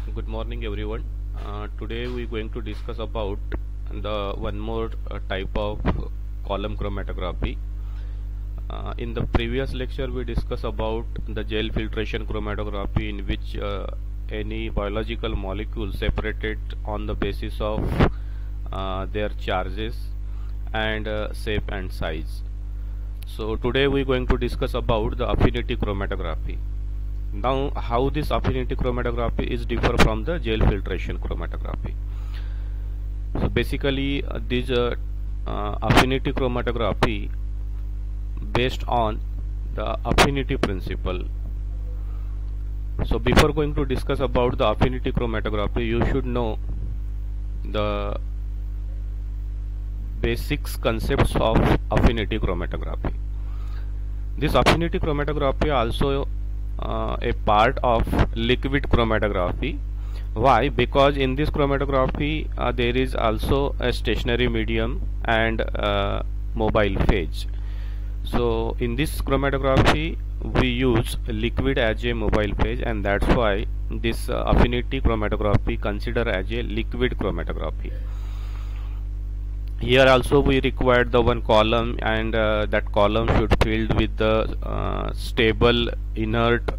Good morning, everyone. Today we're going to discuss about the one more type of column chromatography. In the previous lecture, we discussed about the gel filtration chromatography, in which any biological molecule separated on the basis of their charges and shape and size. So today we're going to discuss about the affinity chromatography. Now, how this affinity chromatography is differ from the gel filtration chromatography. So basically, this affinity chromatography based on the affinity principle. So before going to discuss about the affinity chromatography, you should know the basics concepts of affinity chromatography. This affinity chromatography also a part of liquid chromatography. Why? Because in this chromatography there is also a stationary medium and mobile phase. So in this chromatography we use liquid as a mobile phase, and that's why this affinity chromatography considered as a liquid chromatography. Here also we required the one column, and that column should filled with the stable inert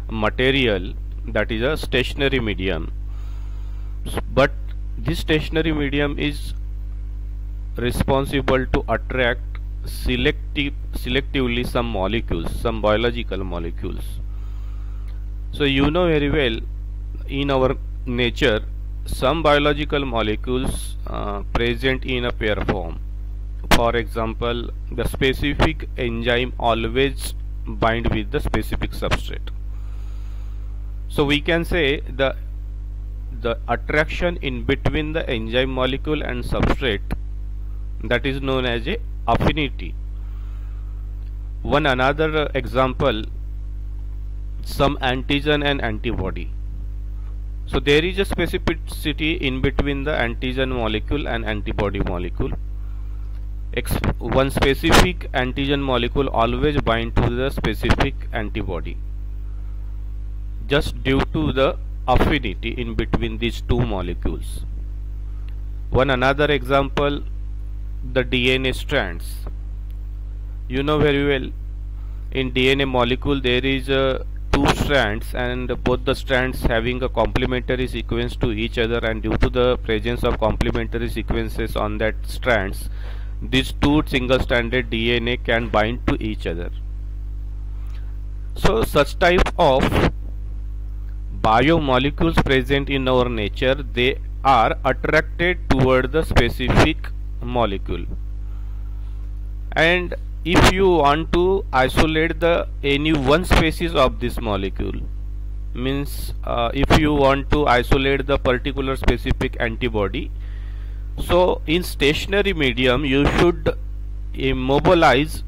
material, that is a stationary medium. But this stationary medium is responsible to attract selectively some molecules, some biological molecules. So you know very well, in our nature some biological molecules present in a pair form. For example, the specific enzyme always bind with the specific substrate. So we can say the attraction in between the enzyme molecule and substrate, that is known as a affinity. One another example, some antigen and antibody. So there is a specificity in between the antigen molecule and antibody molecule. One specific antigen molecule always bind to the specific antibody, just due to the affinity in between these two molecules. One another example, the DNA strands. You know very well, in DNA molecule there is two strands, and both the strands having a complementary sequence to each other, and due to the presence of complementary sequences on that strands, these two single stranded DNA can bind to each other. So such type of biomolecules present in our nature, they are attracted toward the specific molecule. And if you want to isolate the any one species of this molecule, means if you want to isolate the particular specific antibody, so in stationary medium you should immobilize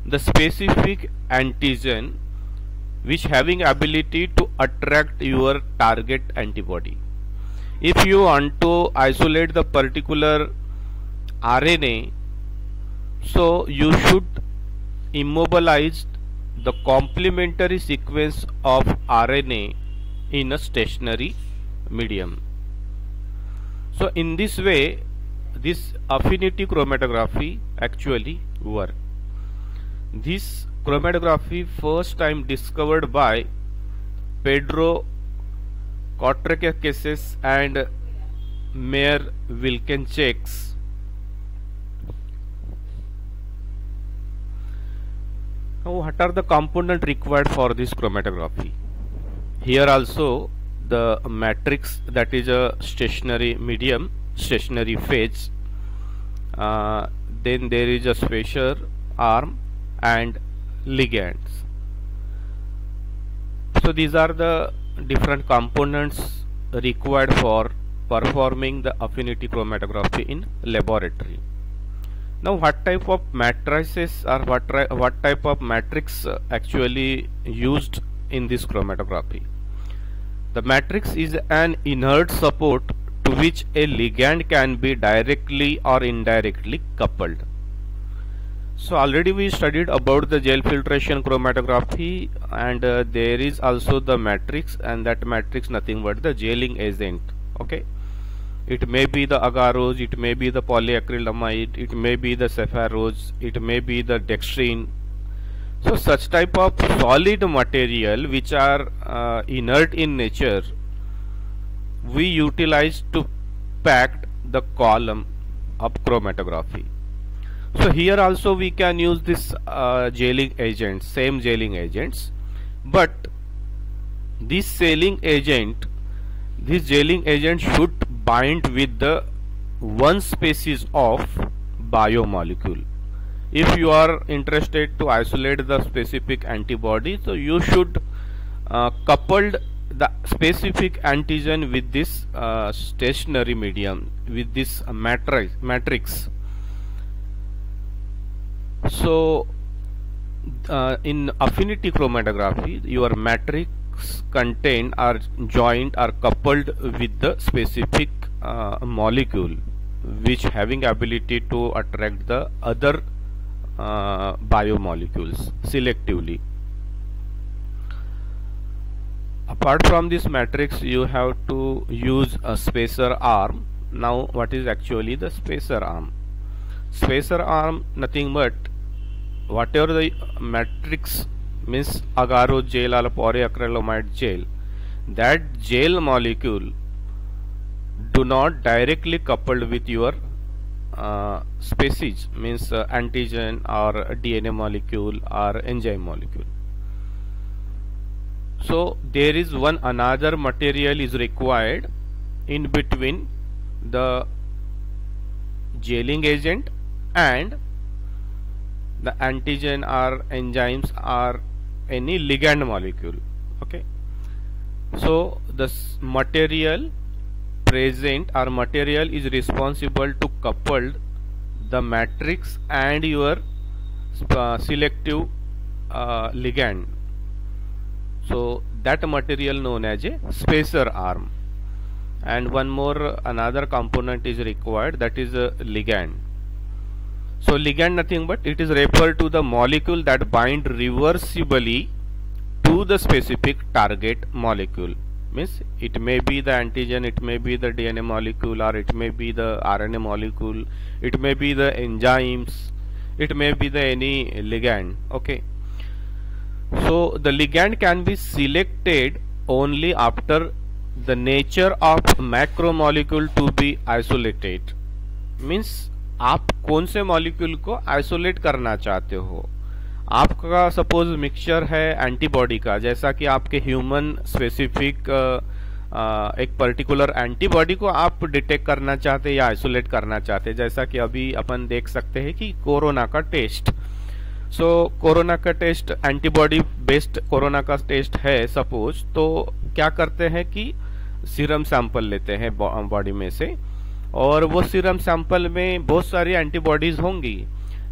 the specific antigen which having ability to attract your target antibody. If you want to isolate the particular RNA, so you should immobilize the complementary sequence of RNA in a stationary medium. So in this way, this affinity chromatography actually work. This chromatography first time discovered by Pedro Kotrakakis and Meyer Wilkencheks. Now, what are the components required for this chromatography? Here also the matrix, that is a stationary medium, stationary phase. Then there is a spacer arm and ligands. So these are the different components required for performing the affinity chromatography in laboratory. Now what type of matrices or what type of matrix actually used in this chromatography? The matrix is an inert support to which a ligand can be directly or indirectly coupled. So already we studied about the gel filtration chromatography, and there is also the matrix, and that matrix nothing but the gelling agent. Okay, it may be the agarose, it may be the polyacrylamide, it may be the saccharose, it may be the dextrine. So such type of solid material which are inert in nature, we utilize to pack the column of chromatography. So here also we can use this gelling agents, same gelling agents, but this gelling agent should bind with the one species of biomolecule. If you are interested to isolate the specific antibody, so you should couple the specific antigen with this stationary medium, with this matrix. So in affinity chromatography, your matrix contain are joined or coupled with the specific molecule which having ability to attract the other biomolecules selectively. Apart from this matrix, you have to use a spacer arm. Now what is actually the spacer arm? Spacer arm nothing but whatever the matrix means agarose gel or polyacrylamide gel, that gel molecule do not directly coupled with your species, means antigen or DNA molecule or enzyme molecule. So there is one another material is required in between the gelling agent and the antigen or enzymes or any ligand molecule. Okay, so this material present or material is responsible to couple the matrix and your selective ligand. So that material known as a spacer arm. And one more another component is required, that is a ligand. So ligand nothing but it is referred to the molecule that bind reversibly to the specific target molecule. Means it may be the antigen, it may be the DNA molecule, or it may be the RNA molecule, it may be the enzymes, it may be the any ligand. Okay, so the ligand can be selected only after the nature of macromolecule to be isolated. Means आप कौन से molecule को isolate करना चाहते हो. आपका suppose mixture है antibody का, जैसा कि आपके ह्यूमन स्पेसिफिक एक पर्टिकुलर एंटीबॉडी को आप डिटेक्ट करना चाहते या आइसोलेट करना चाहते, जैसा कि अभी अपन देख सकते हैं कि कोरोना का टेस्ट. सो कोरोना का टेस्ट एंटीबॉडी बेस्ड कोरोना का टेस्ट है सपोज, तो क्या करते हैं कि सीरम सैंपल लेते हैं बॉडी में से, और वो सीरम सैंपल में बहुत सारी एंटीबॉडीज होंगी,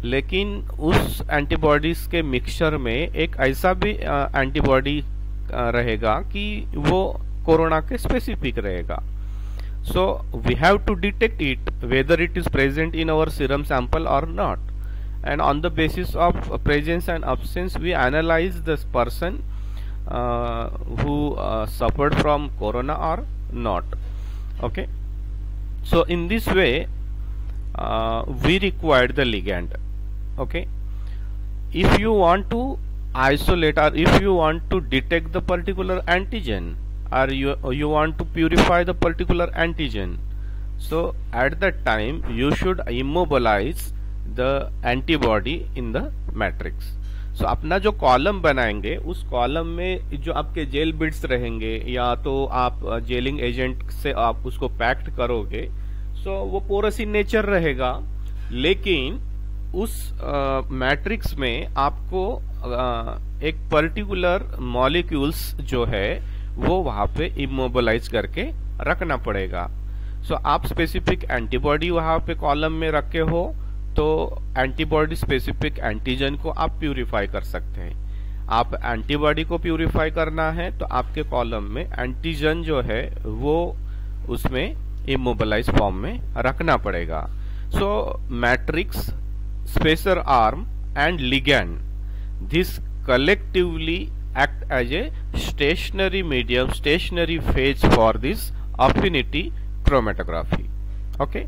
लेकिन उस एंटीबॉडीज के मिक्सचर में एक ऐसा भी एंटीबॉडी रहेगा कि वो कोरोना के स्पेसिफिक रहेगा. So we have to detect it whether it is present in our serum sample और not, and on the basis of presence and absence we analyze this person who suffered from corona or not. Okay, so in this way we require the ligand. Okay, if you want to isolate or if you want to detect the particular antigen or you want to purify the particular antigen, so at that time you should immobilize the antibody in the matrix. So अपना जो column बनाएंगे उस column में जो आपके jail bits रहेंगे या तो आप जेलिंग एजेंट से आप उसको पैक्ड करोगे, सो वो पोरस इन नेचर रहेगा, लेकिन उस मैट्रिक्स में आपको एक पर्टिकुलर मॉलिक्यूल्स जो है वो वहां पे इमोबिलाइज करके रखना पड़ेगा. सो आप स्पेसिफिक एंटीबॉडी वहां पे कॉलम में रखे हो तो एंटीबॉडी स्पेसिफिक एंटीजन को आप प्यूरिफाई कर सकते हैं. आप एंटीबॉडी को प्यूरिफाई करना है तो आपके कॉलम में एंटीजन जो है वो उसमें इमोबिलाइज फॉर्म में रखना पड़ेगा. So matrix, spacer arm and ligand. This collectively act as a stationary medium, stationary phase for this affinity chromatography. Okay.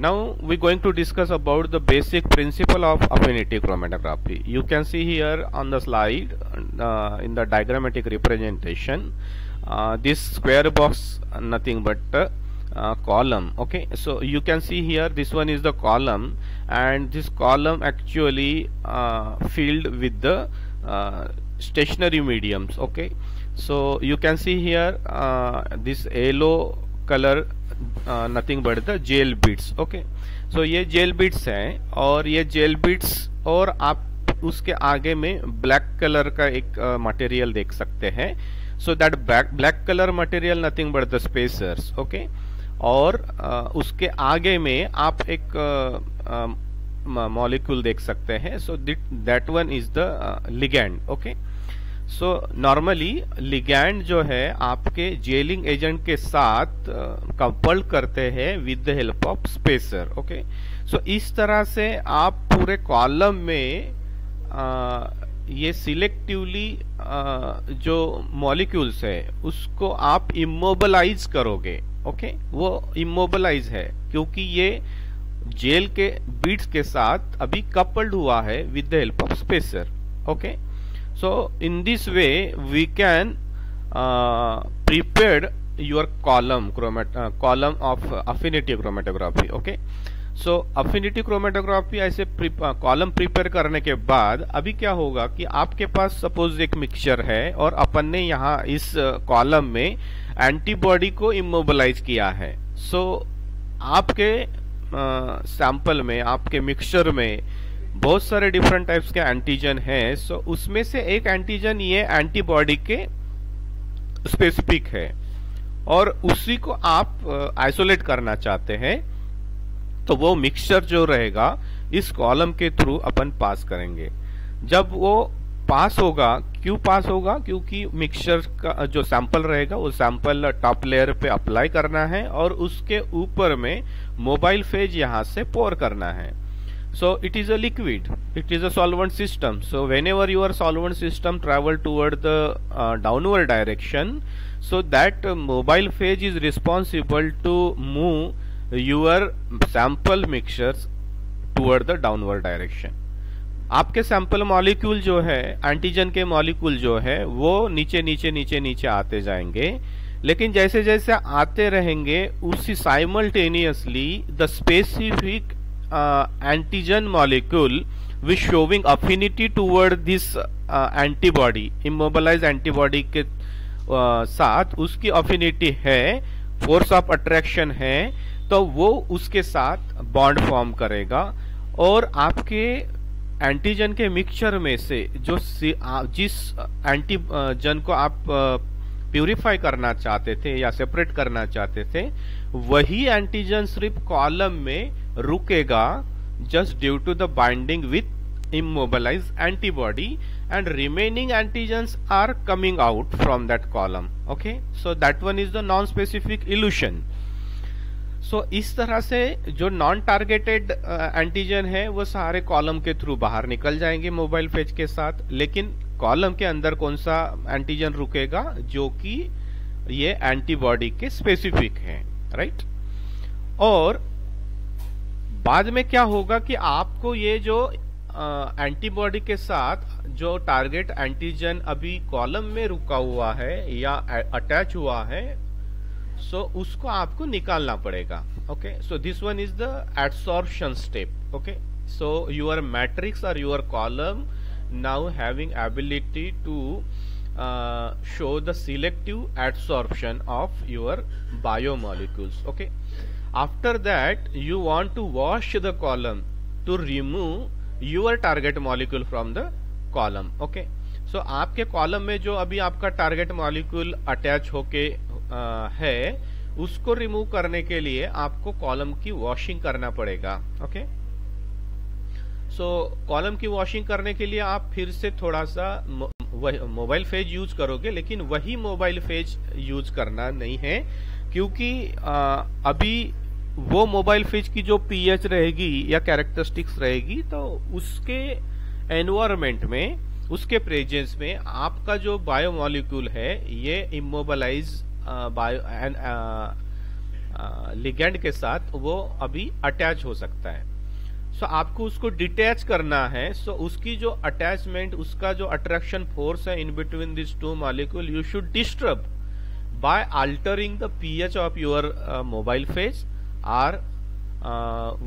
Now we're going to discuss about the basic principle of affinity chromatography. You can see here on the slide in the diagrammatic representation, this square box nothing but column. Okay, so you can see here this one is the column, and this column actually filled with the stationary mediums. Okay, so you can see here this yellow color nothing but the gel beads. Okay, so ये gel beats हैं, और ये gel beats और आप उसके आगे में black colour का एक मटेरियल देख सकते हैं. So that black colour material nothing but the spacers. Okay, और उसके आगे में आप एक मॉलिक्यूल देख सकते हैं. So that one is the ligand. Okay, so normally ligand जो है आपके जेलिंग एजेंट के साथ कपल करते हैं with the help of spacer. Okay, so इस तरह से आप पूरे कॉलम में ये सिलेक्टिवली जो मॉलिक्यूल्स है उसको आप इमोबलाइज करोगे. ओके, वो इमोबलाइज है क्योंकि ये जेल के बीट्स के साथ अभी कपल्ड हुआ है with the help of spacer. Okay, so in this way we can prepare your column of affinity chromatography. Okay, so affinity chromatography ऐसे कॉलम प्रिपेयर करने के बाद अभी क्या होगा कि आपके पास सपोज एक मिक्सचर है और अपन ने यहाँ इस कॉलम में एंटीबॉडी को इमोबलाइज किया है. सो आपके सैंपल में, आपके मिक्सचर में बहुत सारे डिफरेंट टाइप्स के एंटीजन हैं. सो उसमें से एक एंटीजन ये एंटीबॉडी के स्पेसिफिक है और उसी को आप आइसोलेट करना चाहते हैं, तो वो मिक्सचर जो रहेगा इस कॉलम के थ्रू अपन पास करेंगे. जब वो पास होगा, क्यों पास होगा? क्योंकि मिक्सचर का जो सैंपल रहेगा वो सैंपल टॉप लेयर पे अप्लाई करना है और उसके ऊपर में मोबाइल फेज यहां से पोर करना है. So it is a liquid, it is a solvent system. So whenever your solvent system travel toward the downward direction, so that mobile phase is responsible to move your sample mixtures toward the downward direction. आपके sample molecule जो है, antigen के molecule जो है वो नीचे नीचे नीचे नीचे आते जाएंगे, लेकिन जैसे जैसे आते रहेंगे उसी simultaneously the specific antigen molecule which showing affinity toward this antibody, immobilized antibody के साथ उसकी affinity है, force of attraction है, तो वो उसके साथ बॉन्ड फॉर्म करेगा और आपके एंटीजन के मिक्सचर में से जो जिस एंटीजन को आप प्यूरिफाई करना चाहते थे या सेपरेट करना चाहते थे, वही एंटीजन सिर्फ कॉलम में रुकेगा just due to the binding with immobilized antibody, and remaining antigens are coming out from that column. Okay, so that one is the non-specific elution. So इस तरह से जो नॉन टारगेटेड एंटीजन है वो सारे कॉलम के थ्रू बाहर निकल जाएंगे मोबाइल फेज के साथ, लेकिन कॉलम के अंदर कौन सा एंटीजन रुकेगा? जो कि ये एंटीबॉडी के स्पेसिफिक है, राइट. और बाद में क्या होगा कि आपको ये जो एंटीबॉडी के साथ जो टारगेट एंटीजन अभी कॉलम में रुका हुआ है या अटैच हुआ है, सो उसको आपको निकालना पड़ेगा. Okay, so this one is the adsorption step. Okay, so your matrix और your column now having ability to show the selective adsorption of your biomolecules. Okay, after that you want to wash the column to remove your target molecule from the column. Okay, so आपके column में जो अभी आपका target molecule attach होके है उसको remove करने के लिए आपको कॉलम की वॉशिंग करना पड़ेगा. ओके, सो कॉलम की वॉशिंग करने के लिए आप फिर से थोड़ा सा मोबाइल फेज यूज करोगे, लेकिन वही मोबाइल फेज यूज करना नहीं है, क्योंकि अभी वो मोबाइल फेज की जो पीएच रहेगी या कैरेक्टरिस्टिक्स रहेगी, तो उसके एनवायरमेंट में, उसके प्रेजेंस में आपका जो बायोमोलिक्यूल है ये इमोबलाइज लिगेंड के साथ वो अभी अटैच हो सकता है। सो आपको उसको डिटैच करना है। सो उसकी जो अटैचमेंट, उसका जो अट्रैक्शन फोर्स है इन between this two molecule, you should disturb by altering the pH of your mobile phase, or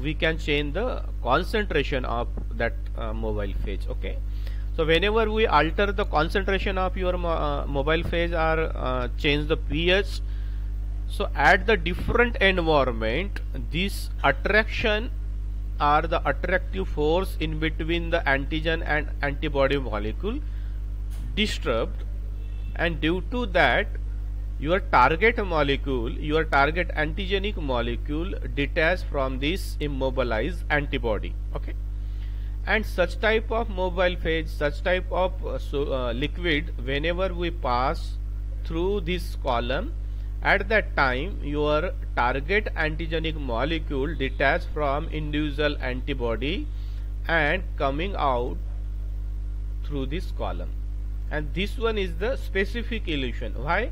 we can change the concentration of that mobile phase. Okay, so whenever we alter the concentration of your mobile phase or change the pH, so at the different environment, this attraction or the attractive force in between the antigen and antibody molecule disturbed, and due to that your target molecule, your target antigenic molecule detach from this immobilized antibody. Okay, and such type of mobile phase, such type of liquid, whenever we pass through this column, at that time your target antigenic molecule detach from individual antibody and coming out through this column, and this one is the specific elution. Why?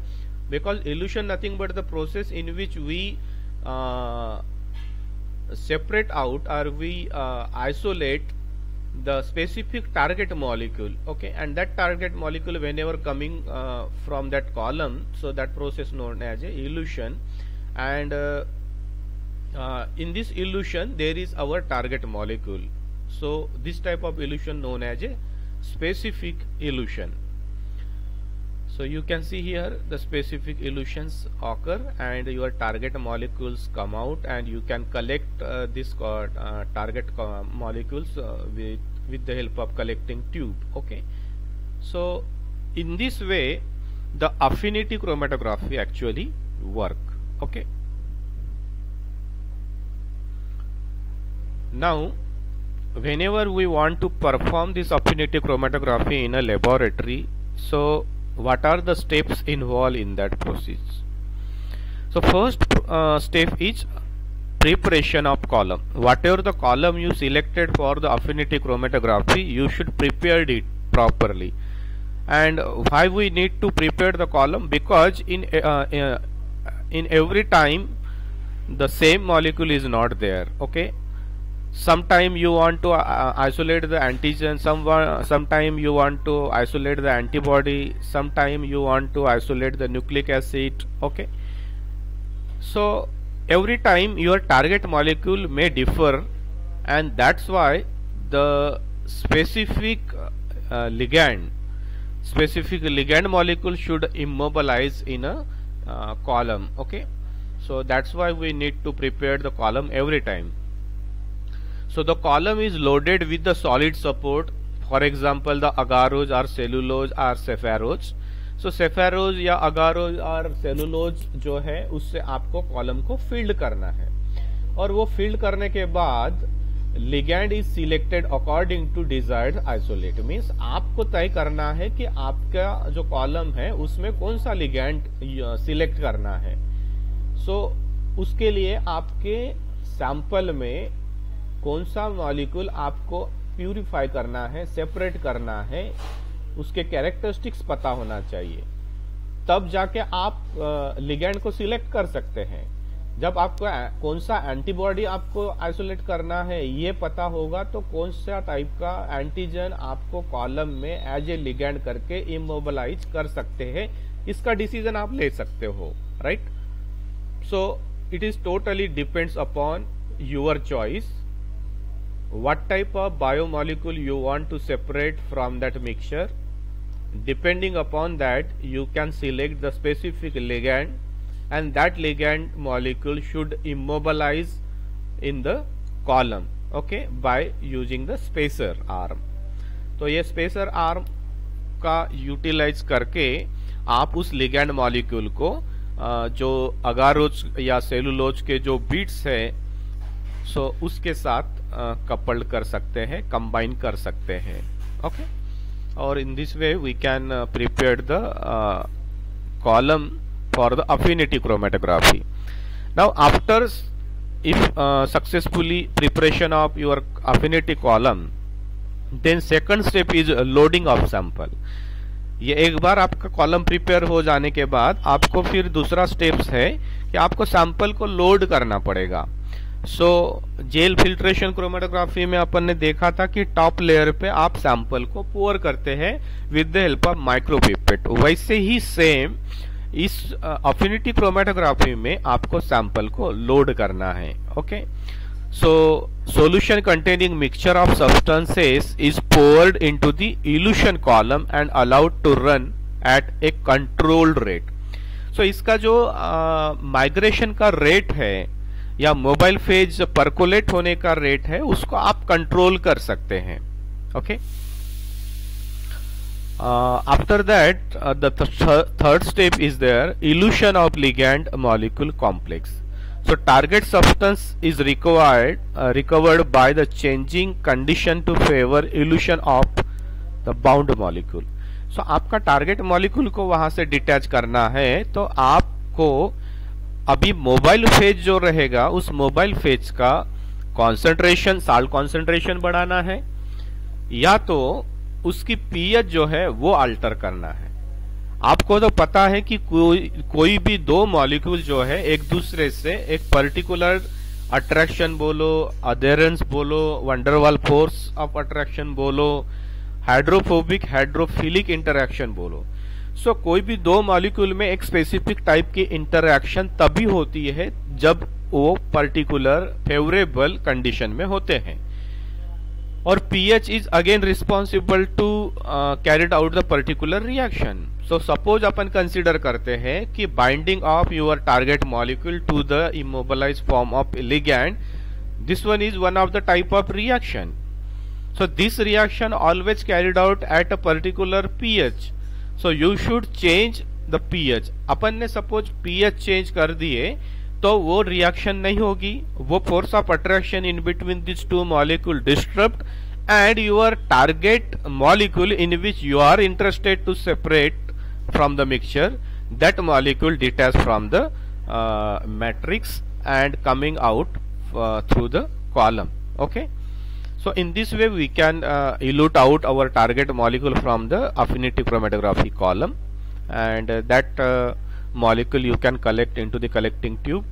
Because elution nothing but the process in which we separate out or we isolate the specific target molecule. Okay, and that target molecule whenever coming from that column, so that process known as a elution, and in this elution there is our target molecule. So this type of elution known as a specific elution. So you can see here the specific elutions occur and your target molecules come out, and you can collect this target molecules with the help of collecting tube. Okay, so in this way the affinity chromatography actually work. Okay, now whenever we want to perform this affinity chromatography in a laboratory, so what are the steps involved in that process? So first step is preparation of column. Whatever the column you selected for the affinity chromatography, you should prepare it properly. And why we need to prepare the column? Because in every time the same molecule is not there. Okay, sometime you want to isolate the antigen, sometime you want to isolate the antibody, sometime you want to isolate the nucleic acid. Okay, so every time your target molecule may differ, and that's why the specific ligand molecule should immobilize in a column. Okay, so that's why we need to prepare the column every time. So the column is loaded with the solid support, for example the agarose or cellulose or saccharose. So saccharose या agarose और cellulose जो है उससे आपको column को field करना है, और वो फील्ड करने के बाद ligand is selected according to desired isolate. Means आपको तय करना है कि आपका जो कॉलम है उसमें कौन सा ligand सिलेक्ट करना है. सो उसके लिए आपके सैंपल में कौन सा मॉलिक्यूल आपको प्यूरिफाई करना है, सेपरेट करना है, उसके कैरेक्टरिस्टिक्स पता होना चाहिए, तब जाके आप लिगेंड को सिलेक्ट कर सकते हैं. जब आपको कौन सा एंटीबॉडी आपको आइसोलेट करना है ये पता होगा, तो कौन सा टाइप का एंटीजन आपको कॉलम में एज ए लिगेंड करके इमोबिलाइज कर सकते हैं, इसका डिसीजन आप ले सकते हो. Right, so it is totally depends upon your choice. What type of biomolecule you want to separate from that mixture. Depending upon that you can select the specific ligand, and that ligand molecule should immobilize in the column. Okay, by using the spacer arm. तो ये spacer arm का utilise करके आप उस ligand molecule को जो अगारोज या cellulose के जो बीट्स है सो उसके साथ कपल्ड कर सकते हैं, कंबाइन कर सकते हैं. ओके, और in this way we can prepare the column for the affinity chromatography. Now after if successfully preparation of your affinity column, then second step is loading of sample. ये एक बार आपका कॉलम प्रिपेयर हो जाने के बाद आपको फिर दूसरा स्टेप्स है कि आपको सैंपल को लोड करना पड़ेगा. सो जेल फिल्ट्रेशन क्रोमेटोग्राफी में अपन ने देखा था कि टॉप लेयर पे आप सैंपल को पोर करते हैं with the help of micropipette. वैसे ही सेम इस अफिनिटी क्रोमेटोग्राफी में आपको सैंपल को लोड करना है. Okay, so solution containing mixture of substances is poured into the elution column and allowed to run at a controlled rate. so इसका जो migration का रेट है या मोबाइल फेज परकोलेट होने का रेट है उसको आप कंट्रोल कर सकते हैं. Okay, after that the third step is there, elution of ligand molecule complex. So target substance is recovered by the changing condition to favor elution of the bound molecule. So आपका target molecule को वहां से detach करना है तो आपको अभी mobile phase जो रहेगा उस मोबाइल फेज का कॉन्सेंट्रेशन, साल्ट कॉन्सेंट्रेशन बढ़ाना है या तो उसकी पीएच जो है वो अल्टर करना है. आपको तो पता है कि कोई भी दो मॉलिक्यूल जो है एक दूसरे से एक पर्टिकुलर अट्रैक्शन बोलो, अडेरेंस बोलो, वंडरवाल फोर्स ऑफ अट्रैक्शन बोलो, हाइड्रोफोबिक हाइड्रोफिलिक इंटरैक्शन बोलो. सो कोई भी दो मॉलिक्यूल में एक स्पेसिफिक टाइप की इंटरैक्शन तभी होती है जब वो पर्टिकुलर फेवरेबल कंडीशन में होते हैं. और pH is again responsible to carried out the particular reaction. So suppose upon consider करते हैं कि binding of your target molecule to the immobilized form of ligand, this one is one of the type of reaction. So this reaction always carried out at a particular pH. So you should change the pH. अपन ने suppose pH change कर दिए तो वो reaction नहीं होगी, वो force of attraction in between this two molecule disturbed and your target molecule in which you are interested to separate from the mixture, that molecule detach from the matrix and coming out through the column. Okay, so in this way we can elute out our target molecule from the affinity chromatography column, and that molecule you can collect into the collecting tube.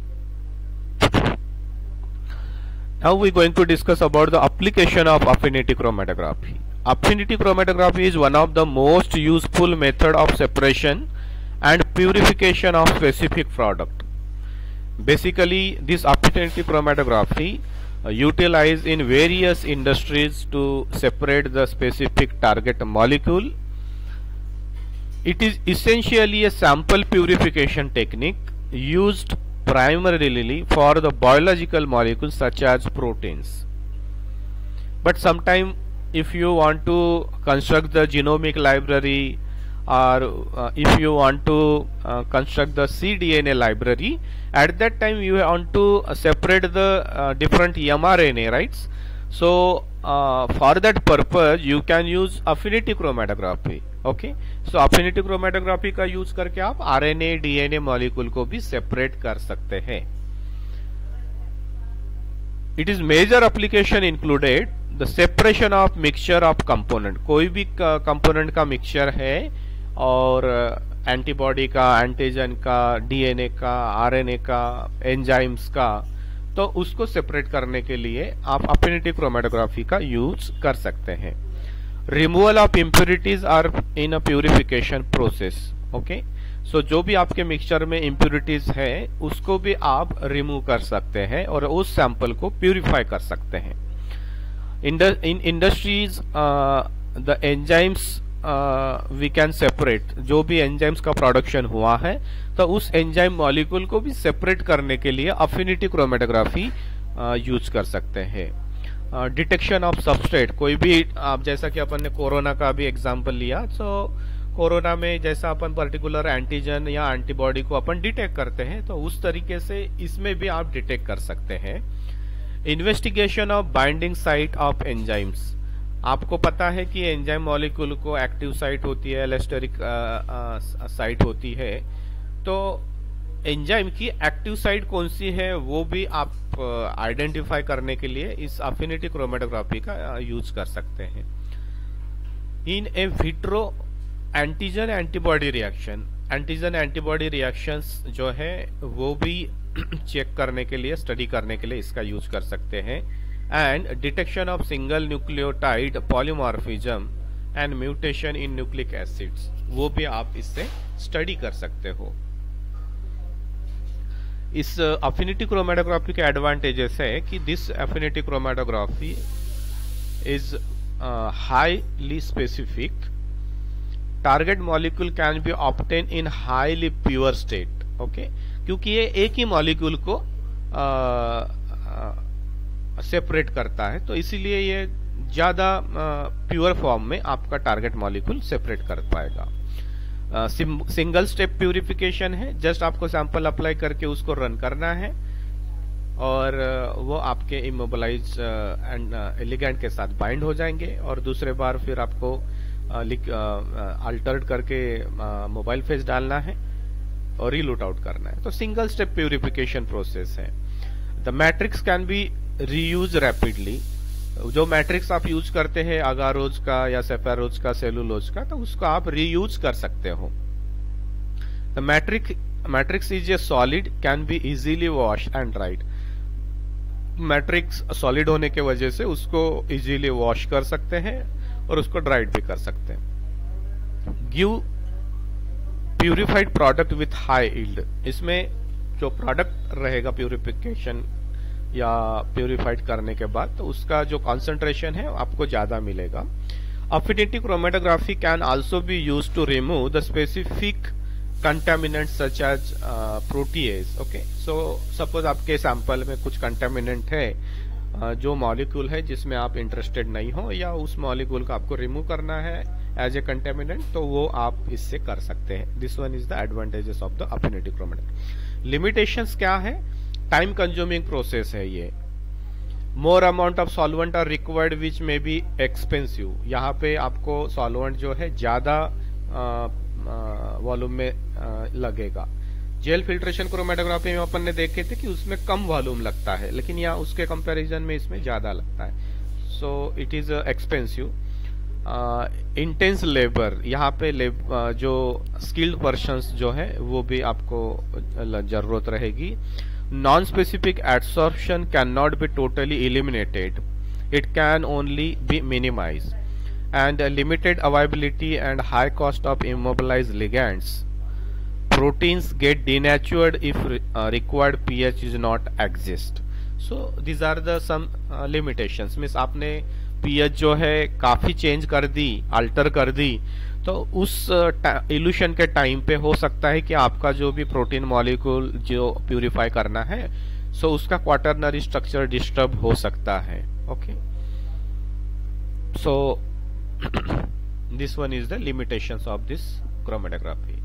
Now we are going to discuss about the application of affinity chromatography. Affinity chromatography is one of the most useful method of separation and purification of specific product. Basically this affinity chromatography utilized in various industries to separate the specific target molecule. It is essentially a sample purification technique used primarily for the biological molecules such as proteins. But sometimes if you want to construct the genomic library or if you want to construct the cDNA library, at that time you want to separate the different mRNA, right? So for that purpose you can use affinity chromatography. Okay, so affinity chromatography का use करके आप RNA DNA molecule को भी separate कर सकते हैं. It is major application included the separation of mixture of component. कोई भी कंपोनेंट का मिक्सचर है और एंटीबॉडी का, एंटीजन का, डीएनए का, आरएनए का, एंजाइम्स का, तो उसको सेपरेट करने के लिए आप अफिनिटी क्रोमेटोग्राफी का यूज कर सकते हैं. Removal of impurities are in a purification process. Okay, so जो भी आपके मिक्सचर में इम्प्योरिटीज है उसको भी आप रिमूव कर सकते हैं और उस सैंपल को प्यूरिफाई कर सकते हैं. In industries the enzymes we can separate. जो भी एंजाइम्स का प्रोडक्शन हुआ है तो उस एंजाइम मॉलिक्यूल को भी सेपरेट करने के लिए अफिनिटी क्रोमेटोग्राफी यूज कर सकते हैं. Detection of substrate. कोई भी आप जैसा कि अपन ने कोरोना का भी एग्जांपल लिया, तो कोरोना में जैसा अपन पर्टिकुलर एंटीजन या एंटीबॉडी को अपन डिटेक्ट करते हैं तो उस तरीके से इसमें भी आप डिटेक्ट कर सकते हैं. Investigation of binding site of enzymes. आपको पता है कि एंजाइम मॉलिक्यूल को एक्टिव साइट होती है, एलेस्टेरिक साइट होती है. तो एंजाइम की एक्टिव साइट कौन सी है वो भी आप आइडेंटिफाई करने के लिए इस अफिनिटी क्रोमेटोग्राफी का यूज कर सकते हैं। In a vitro antigen antibody reaction, antigen antibody reactions जो है वो भी चेक करने के लिए, स्टडी करने के लिए इसका यूज कर सकते हैं। And detection of single nucleotide polymorphism and mutation in nucleic acids, वो भी आप इससे स्टडी कर सकते हो। इस अफिनिटी क्रोमेटोग्राफी के एडवांटेजेस है कि this affinity chromatography is highly specific, target molecule can be obtain in highly pure state. Okay, क्योंकि ये एक ही मॉलिक्यूल को सेपरेट करता है, तो इसीलिए ये ज्यादा प्योर फॉर्म में आपका टारगेट मॉलिक्यूल सेपरेट कर पाएगा। सिंगल स्टेप प्यूरिफिकेशन है, जस्ट आपको सैंपल अप्लाई करके उसको रन करना है और वो आपके इमोबिलाइज एंड लिगैंड के साथ बाइंड हो जाएंगे और दूसरे बार फिर आपको अल्टर्ड करके मोबाइल फेस डालना है और रीलूट आउट करना है। तो सिंगल स्टेप प्यूरिफिकेशन प्रोसेस है। The matrix can be reuse rapidly, जो मैट्रिक्स आप यूज करते हैं अगारोज का या सेफेरोज का, सेलुलोज का, तो उसको आप रीयूज कर सकते हो। The matrix is a solid, can be easily wash and dried. Matrix solid होने के वजह से उसको इजीली वॉश कर सकते हैं और उसको ड्राइड भी कर सकते हैं। Give purified product with high yield, इसमें जो प्रोडक्ट रहेगा प्यूरिफिकेशन या प्यूरिफाइड करने के बाद, तो उसका जो कॉन्सेंट्रेशन है आपको ज्यादा मिलेगा। Affinity chromatography can also be used to remove the specific contaminant such as protease. Okay, so suppose आपके सैंपल में कुछ कंटामिनेंट है जो मॉलिक्यूल है जिसमें आप इंटरेस्टेड नहीं हो, या उस मॉलिक्यूल को आपको रिमूव करना है एज ए कंटामिनेंट, तो वो आप इससे कर सकते हैं। This one is the advantages of the affinity chromatography. Limitations क्या है? टाइम कंज्यूमिंग प्रोसेस है ये। More amount of solvent are required which may be expensive, यहाँ पे आपको सॉल्वेंट जो है ज्यादा वॉल्यूम में लगेगा। जेल फिल्ट्रेशन क्रोमेटोग्राफी में अपन ने देखे थे कि उसमें कम वॉल्यूम लगता है, लेकिन यहाँ उसके कंपैरिजन में इसमें ज्यादा लगता है। So it is expensive. Intense labour, यहाँ पे जो स्किल्ड पर्सन्स जो है वो भी आपको जरूरत रहेगी। Non specific absorption can not be totally eliminated, it can only be minimize, and limited availability and high cost of immobilized ligands. Proteins get denatured if required pH is not exist. So these are the some limitations. Means आपने pH जो है काफी change कर दी, alter कर दी, तो उस evolution के time पे हो सकता है कि आपका जो भी प्रोटीन मॉलिक्यूल जो प्यूरिफाई करना है, सो उसका क्वाटरनरी स्ट्रक्चर डिस्टर्ब हो सकता है। Okay, so this one is the limitations of this chromatography.